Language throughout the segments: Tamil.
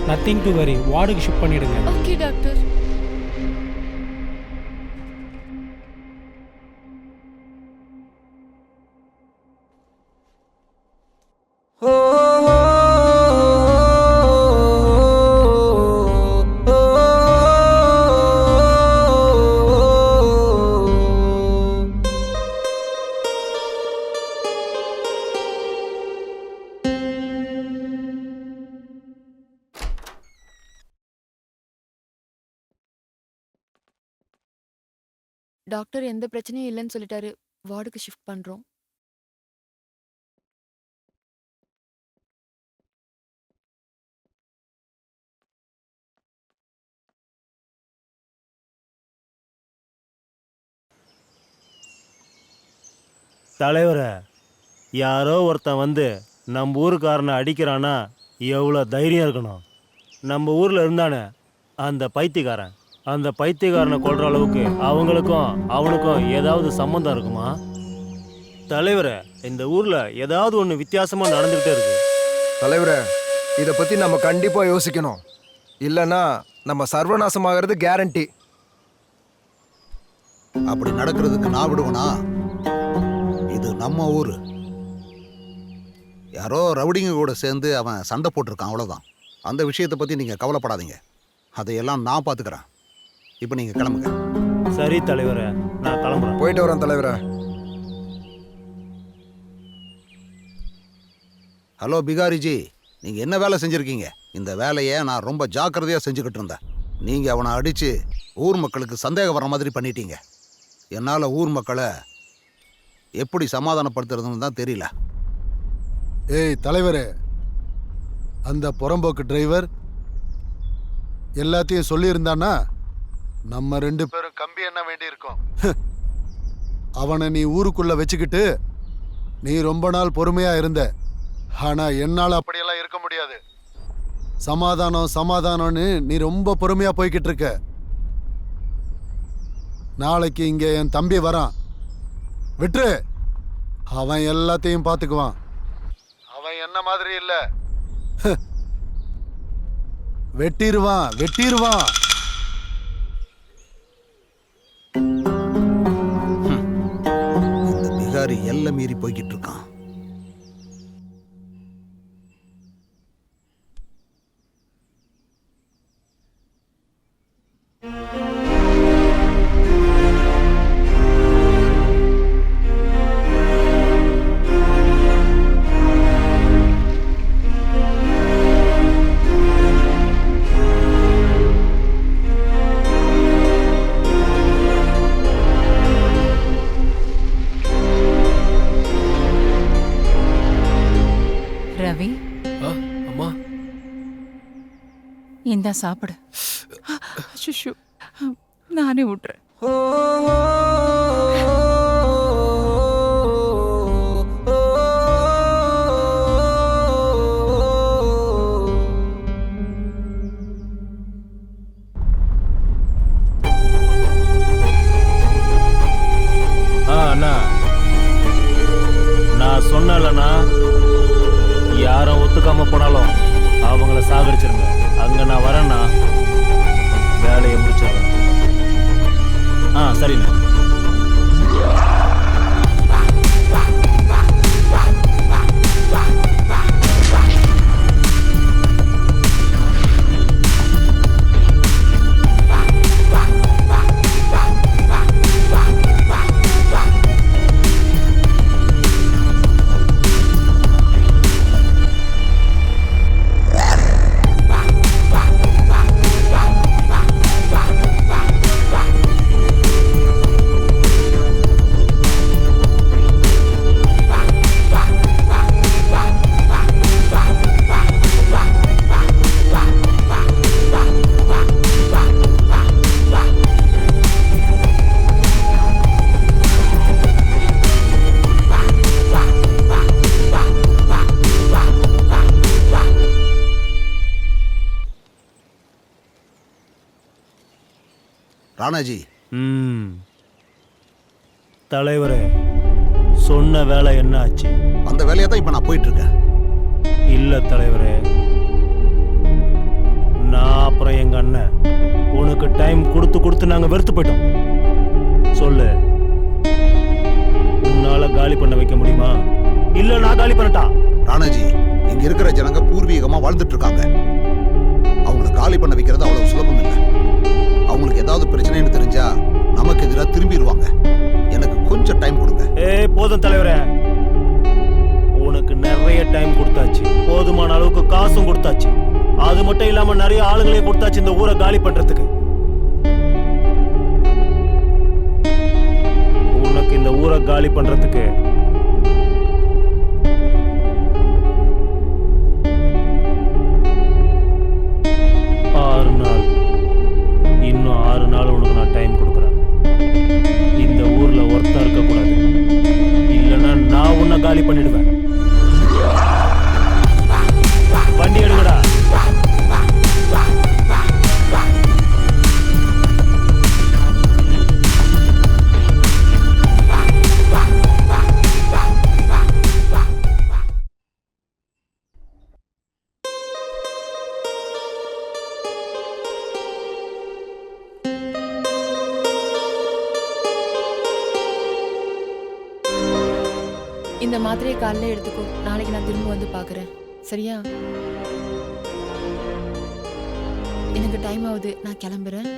நத்திங் டு வரி, வார்டுக்கு ஷிஃப்ட் பண்ணிடுங்க. Okay doctor. டாக்டர் எந்த பிரச்சனையும் இல்லைன்னு சொல்லிட்டாரு. வார்டுக்கு ஷிஃப்ட் பண்றோம். தலைவரை, யாரோ ஒருத்தன் வந்து நம்ம ஊருக்காரனை அடிக்கிறானா எவ்வளோ தைரியம் இருக்கணும். நம்ம ஊரில் இருந்தானே அந்த பைத்தியக்காரன், அந்த பைத்தியக்காரனை கொல்ற அளவுக்கு அவங்களுக்கும் அவனுக்கும் ஏதாவது சம்மந்தம் இருக்குமா? தலைவரை, இந்த ஊரில் ஏதாவது ஒன்று வித்தியாசமாக நடந்துக்கிட்டே இருக்கு. தலைவரை, இதை பற்றி நம்ம கண்டிப்பாக யோசிக்கணும். இல்லைன்னா நம்ம சர்வநாசமாகிறது கேரண்டி. அப்படி நடக்கிறதுக்கு நான் விடுவேனா? இது நம்ம ஊரு. யாரோ ரவுடிங்க கூட சேர்ந்து அவன் சண்டை போட்டிருக்கான், அவ்வளோதான். அந்த விஷயத்தை பற்றி நீங்கள் கவலைப்படாதீங்க, அதையெல்லாம் நான் பார்த்துக்கிறேன். இப்போ நீங்கள் கிளம்புங்க. சரி தலைவரை, நான் கிளம்புறேன். போயிட்டு வரேன் தலைவரை. ஹலோ பிகாரிஜி, நீங்கள் என்ன வேலை செஞ்சுருக்கீங்க? இந்த வேலையை நான் ரொம்ப ஜாக்கிரதையாக செஞ்சுக்கிட்டு இருந்தேன். நீங்கள் அவனை அடித்து ஊர் மக்களுக்கு சந்தேகம் வர மாதிரி பண்ணிட்டீங்க. என்னால் ஊர் மக்களை எப்படி சமாதானப்படுத்துறதுன்னு தான் தெரியல. ஏய் தலைவரே, அந்த புறம்போக்கு டிரைவர் எல்லாத்தையும் சொல்லியிருந்தானா நம்ம 2 பேரும் கம்பி என்ன வேண்டியிருக்கோம். அவனை நீ ஊருக்குள்ள வச்சுக்கிட்டு நீ ரொம்ப நாள் பொறுமையா இருந்த. ஆனா என்னால அப்படியெல்லாம் இருக்க முடியாது. சமாதானம் சமாதானம்னு நீ ரொம்ப பொறுமையா போய்கிட்டு இருக்க. நாளைக்கு இங்க என் தம்பி வரான், விட்டுரு. அவன் எல்லாத்தையும் பார்த்துக்குவான். அவன் என்ன மாதிரி இல்ல. வெட்டிடுவான் வெட்டிடுவான். இந்த பிகாரி எல்லை மீறி போய்கிட்டு இருக்கான். ரவி, அம்மா இந்தா சாப்பிடு. சுஷு, நானே விட்டுறேன். அண்ணா, நான் சொன்னேன்லண்ணா, யாரும் ஒத்துக்காம போனாலும் அவங்கள சாகடிச்சிருங்க. அங்க நான் வரேன்னா வேலையை முடிச்சிடுறேன். சரிண்ணா. ராணாஜி. தலைவரே, சொன்ன வேலை என்ன ஆச்சு? அந்த வேலையை தான் இப்போ நான் போயிட்டு இருக்கேன். இல்ல தலைவரே, அப்புறம் எங்க அண்ணன் உனக்கு டைம் கொடுத்து கொடுத்து நாங்க வெறுத்து போயிட்டோம். சொல்லு, உன்னால காலி பண்ண வைக்க முடியுமா? இல்ல நான் காலி பண்ணட்டா? ராணாஜி, இங்க இருக்கிற ஜனங்க பூர்வீகமா வாழ்ந்துட்டு இருக்காங்க. அவங்களை காலி பண்ண வைக்கிறது அவ்வளவு சுலபம் இல்லை. அவங்களுக்கு ஏதாவது பிரச்சனைன்னு தெரிஞ்சா நமக்கு எதிராக திரும்பிடுவாங்க. எனக்கு கொஞ்சம் டைம் கொடுங்க. போதும் தலைவரே, உனக்கு நிறைய டைம் கொடுத்தாச்சு, போதுமான அளவுக்கு காசும் கொடுத்தாச்சு, அது மட்டும் இல்லாம நிறைய ஆளுங்களையும் கொடுத்தாச்சு இந்த ஊரை காலி பண்றதுக்கு. உனக்கு இந்த ஊரை காலி பண்றதுக்கு 6 நாள், இன்னும் 6 நாள் உனக்கு நான் டைம் கொடுக்குறேன். இந்த ஊர்ல ஒருத்தன் இருக்கக்கூடாது, இல்லைன்னா நான் உன்னை காலி பண்ணிடுவேன். வண்டி எடுங்கடா. இந்த மாத்திரையை காலைல எடுத்துக்கோ. நாளைக்கு நான் திரும்ப வந்து பார்க்குறேன், சரியா? எனக்கு டைம் ஆகுது, நான் கிளம்புறேன்.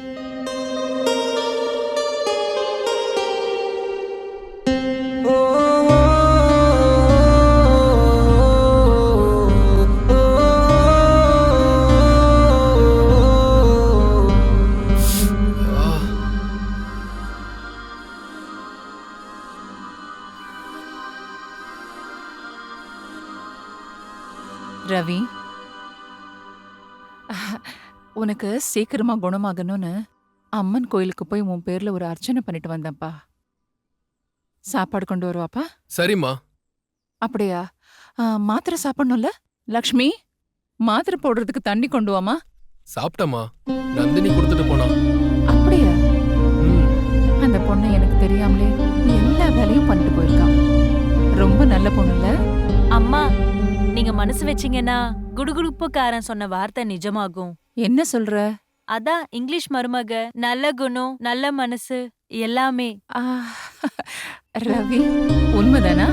ரவி, உனக்கு சீக்கிரமா குணமாகணும்னு அம்மன் கோயிலுக்கு போய் உன் பேர்ல ஒரு அர்ச்சனை பண்ணிட்டு வந்தேன்ப்பா. சாப்பாடு கொண்டு வருவாப்பா? சரிம்மா. அப்படியா? மாத்திரை சாப்பிடணும்ல? லக்ஷ்மி, மாத்திரை போடுறதுக்கு தண்ணி கொண்டு வாமா. சாப்பிட்டம்மா, நந்தினி கொடுத்துட்டு போனா. அப்படியா? ம். அந்த பொண்ணு எனக்கு தெரியாமலே எல்லா வேலையும் பண்ணிட்டு போயிருக்கா. ரொம்ப நல்ல பொண்ணுல்ல? அம்மா, நீங்க மனசு வச்சீங்கன்னா குடுகுடுப்புக்காரன் சொன்ன வார்த்தை நிஜமாகும். என்ன சொல்ற? அதான் இங்கிலீஷ் மருமக, நல்ல குணம், நல்ல மனசு எல்லாமே. ஆ, ரவி, உண்மைதானா?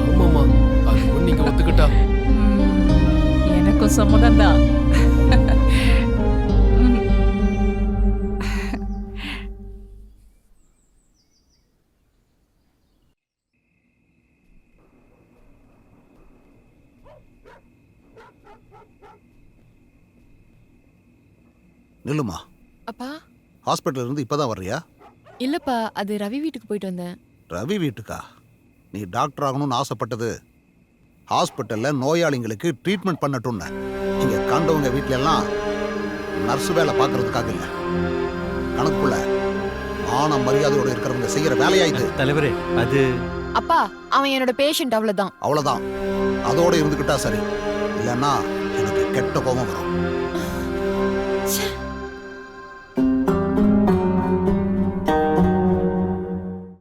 ஆமாம்மா, அதுவும் நீங்க ஒத்துக்கிட்டா. எனக்கும் சம்மதம்தான். நில்லுமா. அப்பா. ஹாஸ்பிட்டல் இருந்து இப்பதான் வர்றியா? இல்லப்பா, அது ரவி வீட்டுக்கு போயிட்டு வந்தேன். ரவி வீட்டுக்கா? நீ டாக்டர் ஆகணும்னு ஆசைப்பட்டது ஹாஸ்பிட்டல்ல நோயாளிங்களுக்கு ட்ரீட்மெண்ட் பண்ணட்டும்னு. இங்க காண்டவங்க வீட்ல எல்லாம் நர்ஸ் வேலை பார்க்கறதுக்காக இல்ல, கணக்குள்ள மான மரியாதையோட இருக்கிறவங்க செய்யற வேலையா இது. தலைவரே, அது அப்பா, அவன் என்னோட பேஷண்ட், அவ்வளவுதான். அவ்வளவுதான். அதோட இருந்துகிட்டா சரி, இல்லைன்னா எனக்கு கெட்ட கோபம் வரும்.